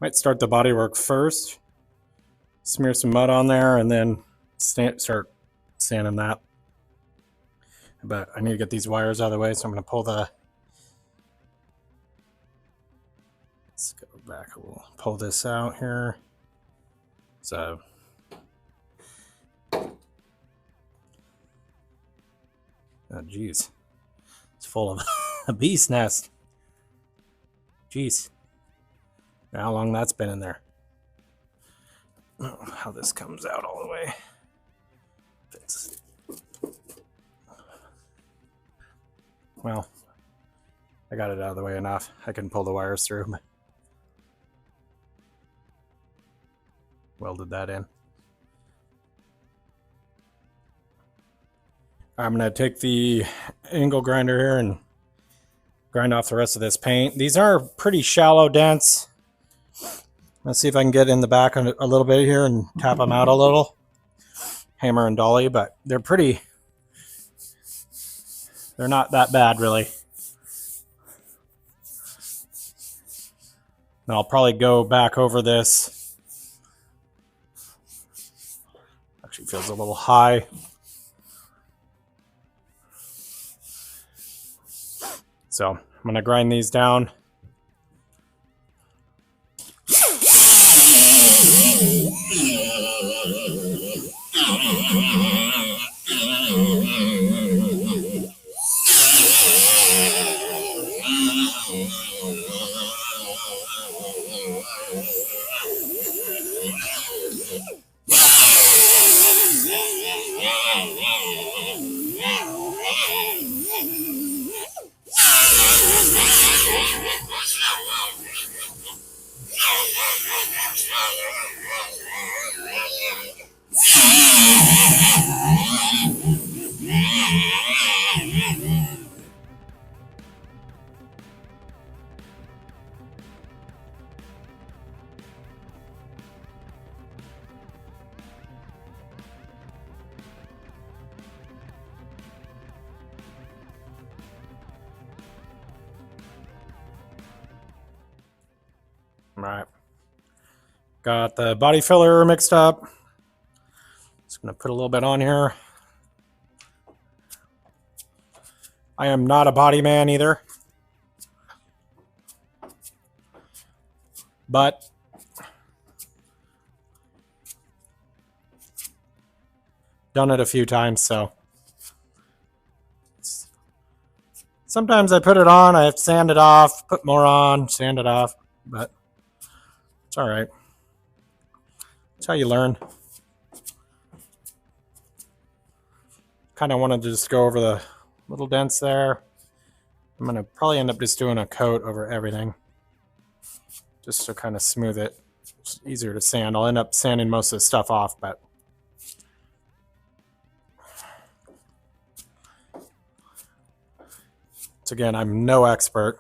Might start the bodywork first, smear some mud on there, and then start sanding that. But I need to get these wires out of the way, so I'm going to pull the... Let's go back a little. Pull this out here. So... Oh, geez. It's full of a bee's nest. Jeez. How long that's been in there. Oh, how this comes out all the way. Well, I got it out of the way enough. I can pull the wires through. Welded that in. I'm going to take the angle grinder here and grind off the rest of this paint. These are pretty shallow dents. Let's see if I can get in the back a little bit here and tap them out a little. Hammer and dolly, but they're not that bad really. And I'll probably go back over this. Actually feels a little high. So I'm going to grind these down. All right. Got the body filler mixed up. Just going to put a little bit on here. I am not a body man either, but done it a few times, so sometimes I put it on, I have to sand it off, put more on, sand it off, but it's all right. That's how you learn. Kind of wanted to just go over the little dents there. I'm going to probably end up just doing a coat over everything just to kind of smooth it. It's easier to sand. I'll end up sanding most of the stuff off, but again, I'm no expert.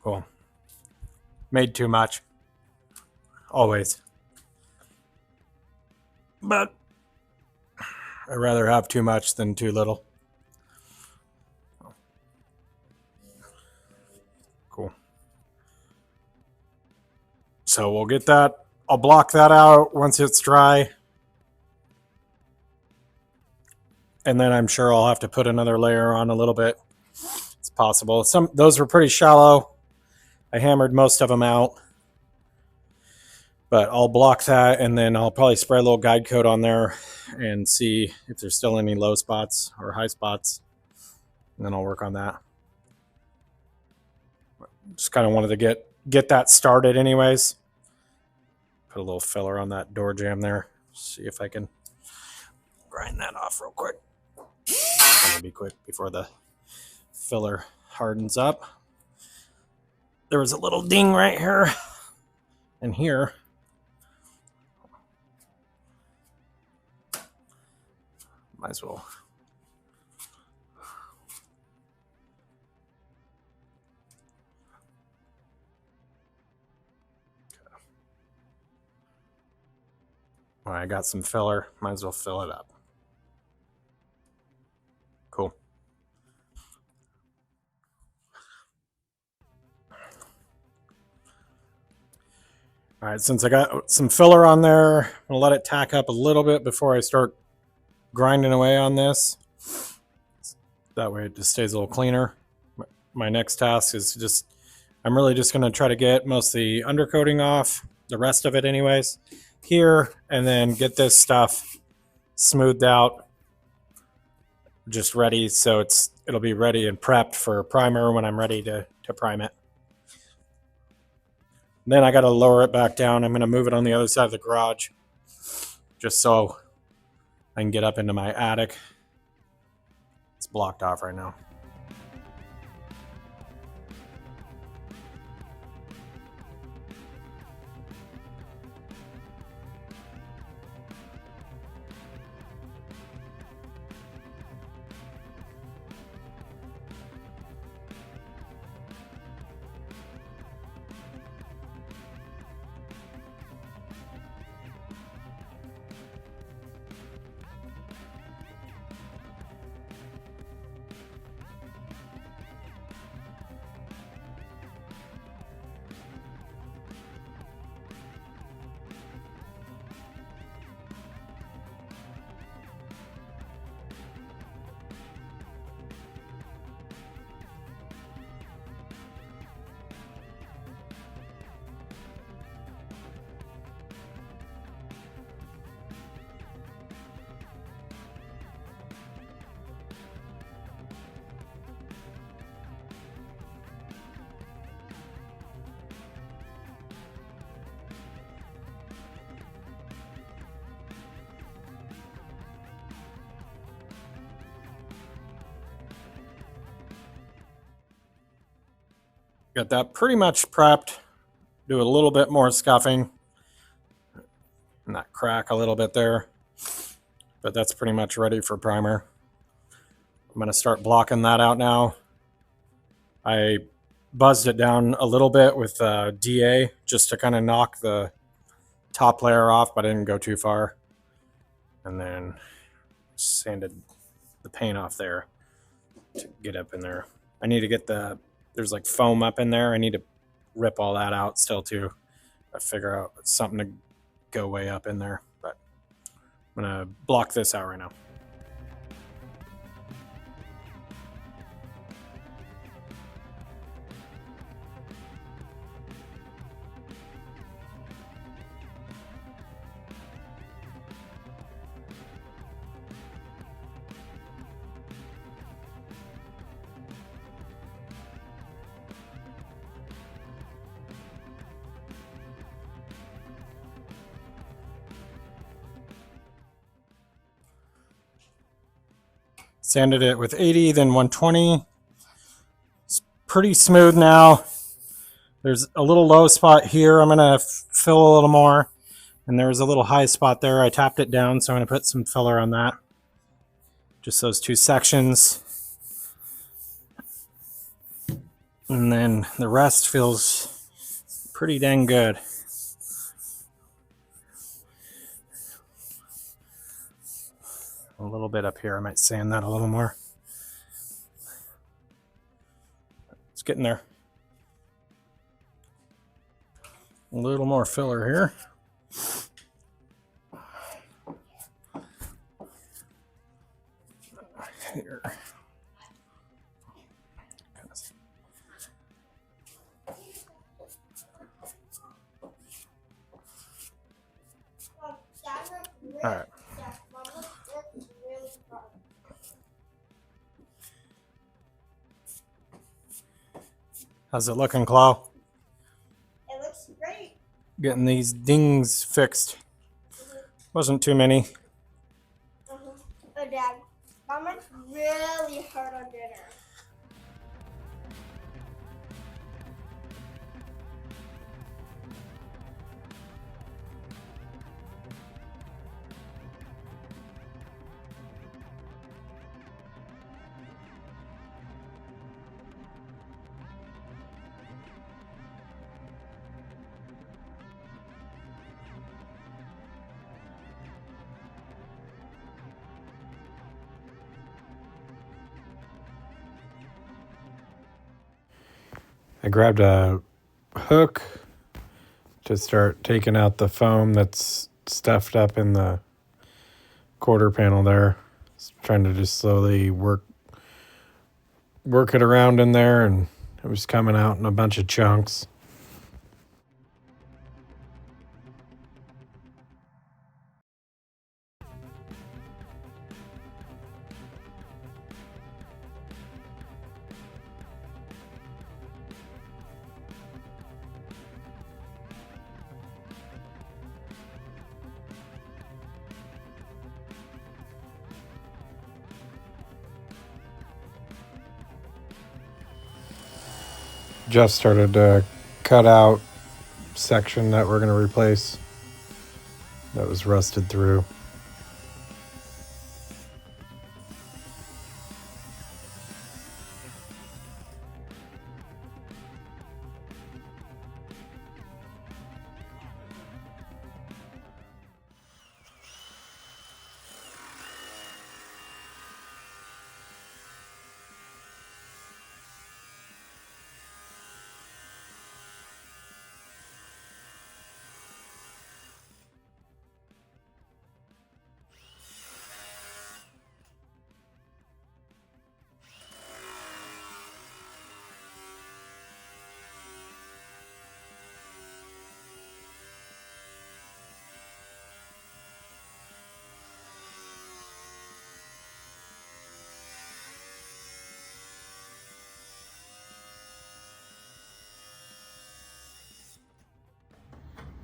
Cool. Made too much. Always. But I'd rather have too much than too little. Cool. So we'll get that. I'll block that out once it's dry. And then I'm sure I'll have to put another layer on a little bit. It's possible. Those were pretty shallow. I hammered most of them out. But I'll block that, and then I'll probably spray a little guide coat on there and see if there's still any low spots or high spots. And then I'll work on that. Just kind of wanted to get that started anyways. Put a little filler on that door jamb there. See if I can grind that off real quick. It's gonna be quick before the filler hardens up. There was a little ding right here and here. Might as well. All right, I got some filler. Might as well fill it up. Cool. All right, since I got some filler on there, I'm gonna let it tack up a little bit before I start grinding away on this. That way it just stays a little cleaner. My next task is I'm really just gonna try to get most of the undercoating off, the rest of it anyways, here, and then get this stuff smoothed out, just ready, so it'll be ready and prepped for primer when I'm ready to prime it. Then I got to lower it back down. I'm going to move it on the other side of the garage just so I can get up into my attic. It's blocked off right now. Got that pretty much prepped. Do a little bit more scuffing and that crack a little bit there, but that's pretty much ready for primer. I'm going to start blocking that out now. I buzzed it down a little bit with DA just to kind of knock the top layer off, but I didn't go too far. And then sanded the paint off there to get up in there. I need to get there's like foam up in there. I need to rip all that out still too. I figure out something to go way up in there, but I'm gonna block this out right now. Sanded it with 80, then 120. It's pretty smooth now. There's a little low spot here. I'm gonna fill a little more. And there was a little high spot there. I tapped it down, so I'm gonna put some filler on that. Just those two sections. And then the rest feels pretty dang good. A little bit up here. I might sand that a little more. It's getting there. A little more filler here. Here. All right. How's it looking, Chloe? It looks great. Getting these dings fixed. Wasn't too many. Oh, Dad, Mom worked really hard on dinner. I grabbed a hook to start taking out the foam that's stuffed up in the quarter panel there. Just trying to just slowly work it around in there, and it was coming out in a bunch of chunks. Jeff started to cut out section that we're going to replace that was rusted through.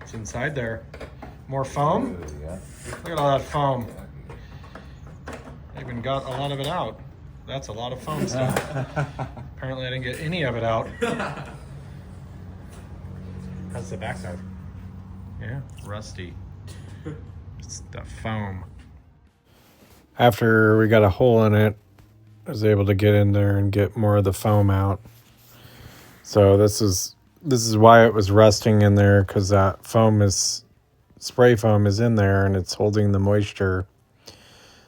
It's inside there. More foam? Yeah. Look at all that foam. I even got a lot of it out. That's a lot of foam stuff. Apparently I didn't get any of it out. How's the backside? Yeah, rusty. It's the foam. After we got a hole in it, I was able to get in there and get more of the foam out. So this is why it was rusting in there, because that spray foam is in there and it's holding the moisture.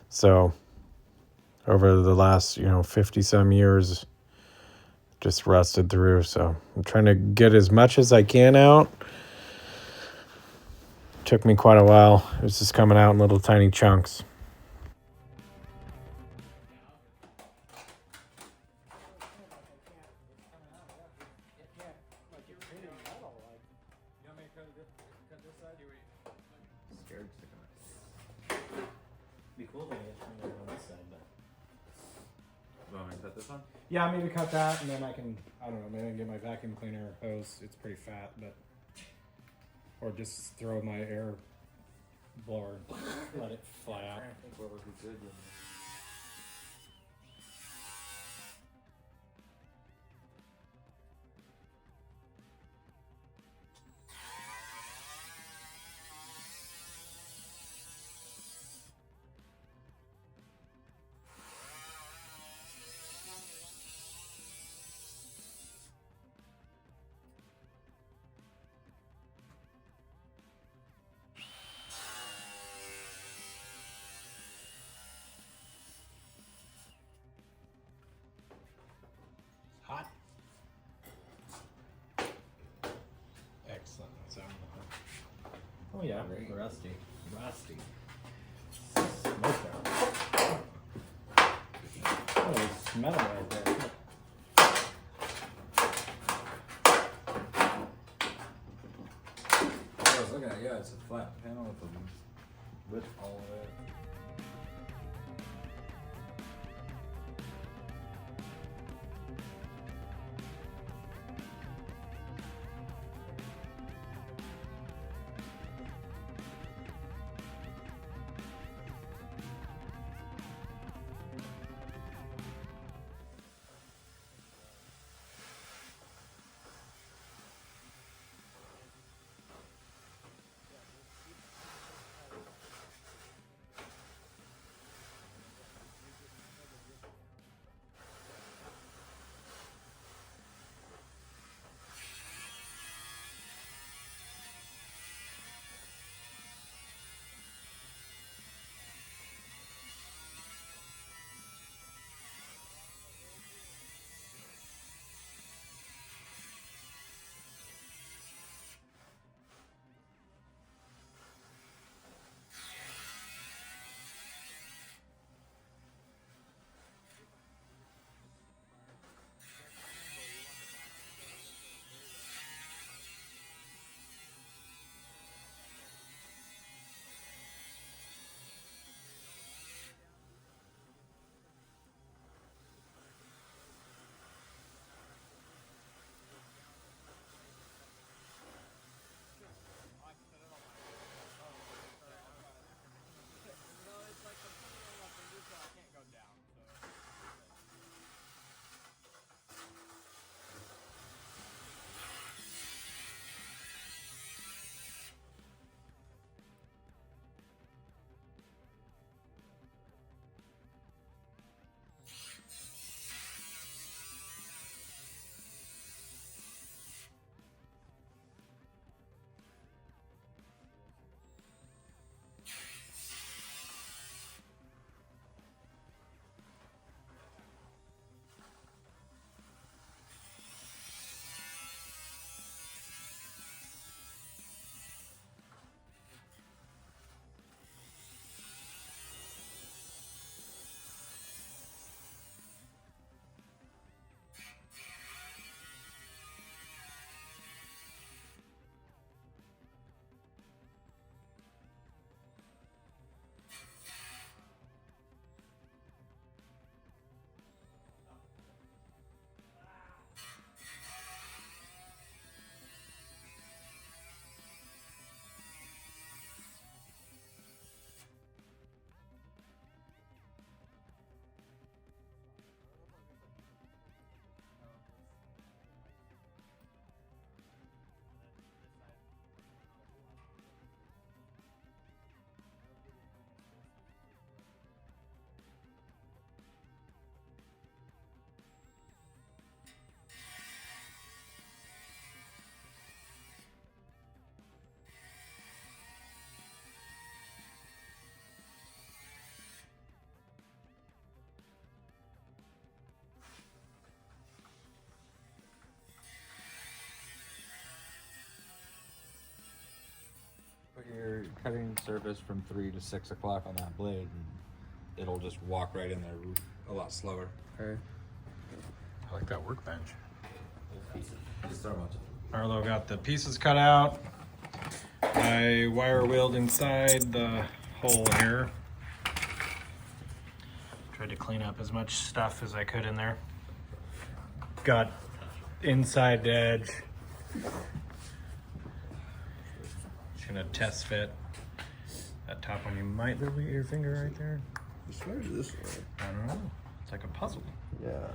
So over the last 50 some years, just rusted through. So I'm trying to get as much as I can out. Took me quite a while. It was just coming out in little tiny chunks. Be cool to get something on this side, but. You want me to cut this one? Yeah, maybe cut that, and then I don't know, maybe I can get my vacuum cleaner hose. It's pretty fat, but, or just throw my air blower and let it fly out. I think what would be good. Hot. Excellent. So, oh yeah, Great. rusty. Smoke there. Oh, there's metal right there. I was looking at, yeah, it's a flat panel with a width all of it. surface from 3 to 6 o'clock on that blade, and it'll just walk right in there a lot slower. Okay. I like that workbench. Just throw 'em out. Arlo got the pieces cut out. I wire wheeled inside the hole here. Tried to clean up as much stuff as I could in there. Got inside edge. Just gonna test fit that top one. You might be able to get your finger right there. Which way is this way? I don't know. It's like a puzzle. Yeah.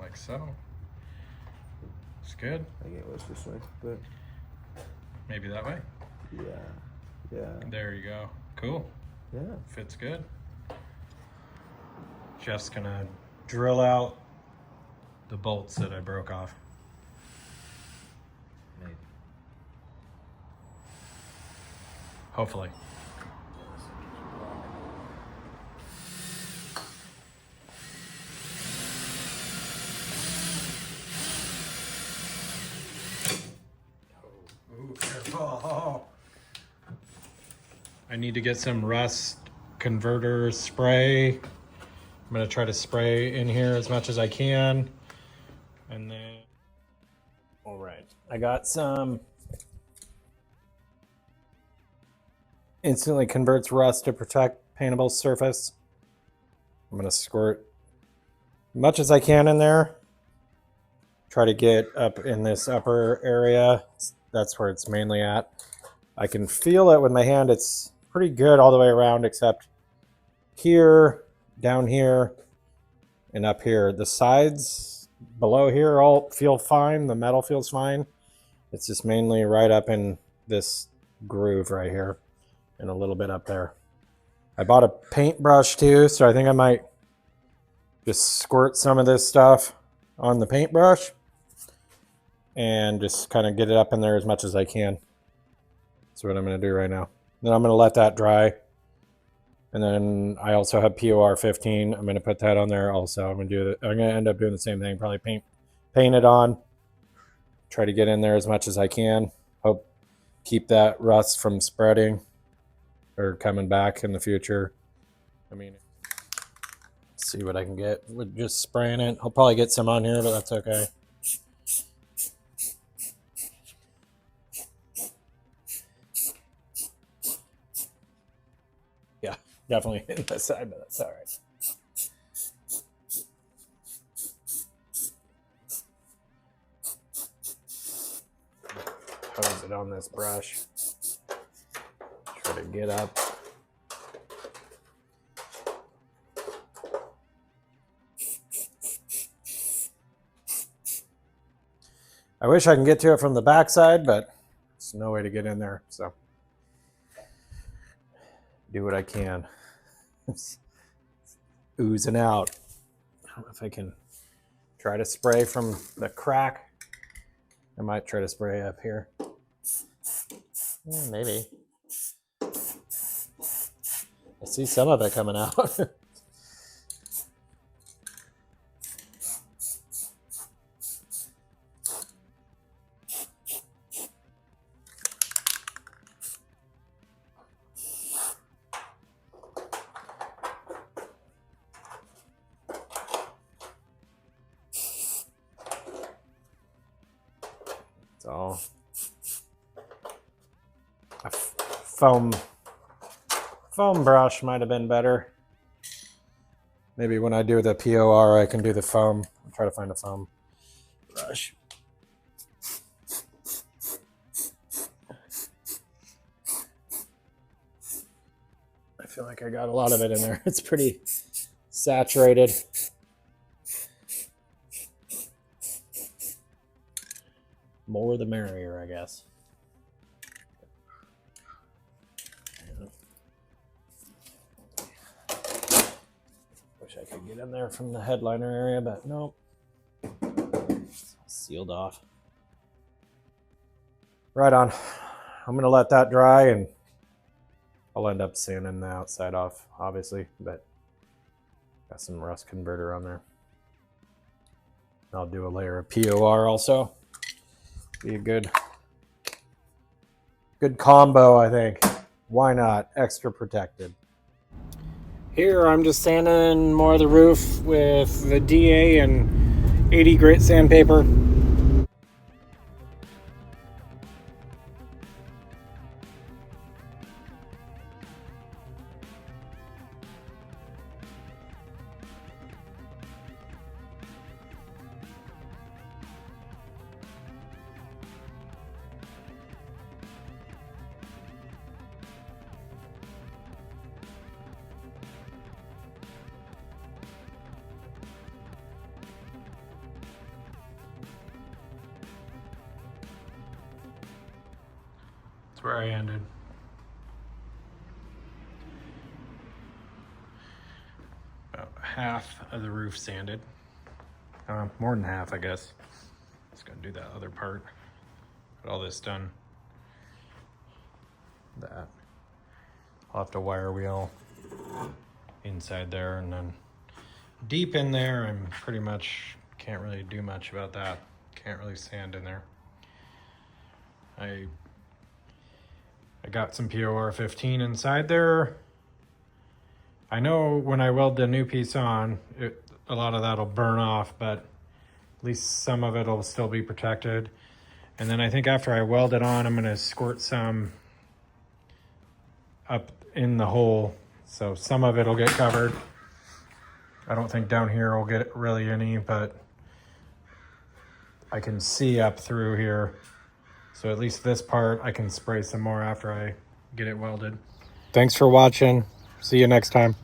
Like so. It's good. I think it was this way, but Maybe that way. yeah. Yeah. There you go. Cool. Yeah. Fits good. Jeff's gonna drill out the bolts that I broke off. Maybe. Hopefully. Ooh, careful. I need to get some rust converter spray. I'm gonna try to spray in here as much as I can. And then, all right, I got some instantly converts rust to protect paintable surface. I'm gonna squirt as much as I can in there. Try to get up in this upper area. That's where it's mainly at. I can feel it with my hand. It's pretty good all the way around except here, down here, and up here. The sides below here all feel fine. The metal feels fine. It's just mainly right up in this groove right here and a little bit up there. I bought a paintbrush too, so I think I might just squirt some of this stuff on the paintbrush and just kind of get it up in there as much as I can. That's what I'm going to do right now. Then I'm going to let that dry. And then I also have POR 15. I'm going to put that on there also. I'm going to end up doing the same thing. Probably paint it on. Try to get in there as much as I can. Hope keep that rust from spreading or coming back in the future. I mean, see what I can get with just spraying it. I'll probably get some on here, but that's okay. Yeah, definitely hit the side, but that's all right. Hose it on this brush. Try to get up. I wish I can get to it from the backside, but there's no way to get in there, so do what I can. It's oozing out. I don't know if I can try to spray from the crack. I might try to spray up here. Maybe. I see some of it coming out. So a foam brush might have been better. Maybe when I do the POR, I can do the foam. I'll try to find a foam brush. I feel like I got a lot of it in there. It's pretty saturated. More the merrier, I guess. Wish I could get in there from the headliner area, but nope. It's all sealed off. Right on. I'm gonna let that dry and I'll end up sanding the outside off, obviously, but got some rust converter on there. I'll do a layer of POR also. Be a good Good combo, I think. Why not? Extra protected. Here I'm just sanding more of the roof with the DA and 80 grit sandpaper. That's where I ended. About half of the roof sanded. More than half, I guess. Just gonna do that other part. Get all this done. That. I'll have to wire wheel inside there, and then deep in there, I'm pretty much can't really do much about that. Can't really sand in there. I got some POR 15 inside there. I know when I weld the new piece on, a lot of that'll burn off, but at least some of it will still be protected. And then I think after I weld it on, I'm gonna squirt some up in the hole. So some of it'll get covered. I don't think down here will get really any, but I can see up through here. So at least this part I can spray some more after I get it welded. Thanks for watching. See you next time.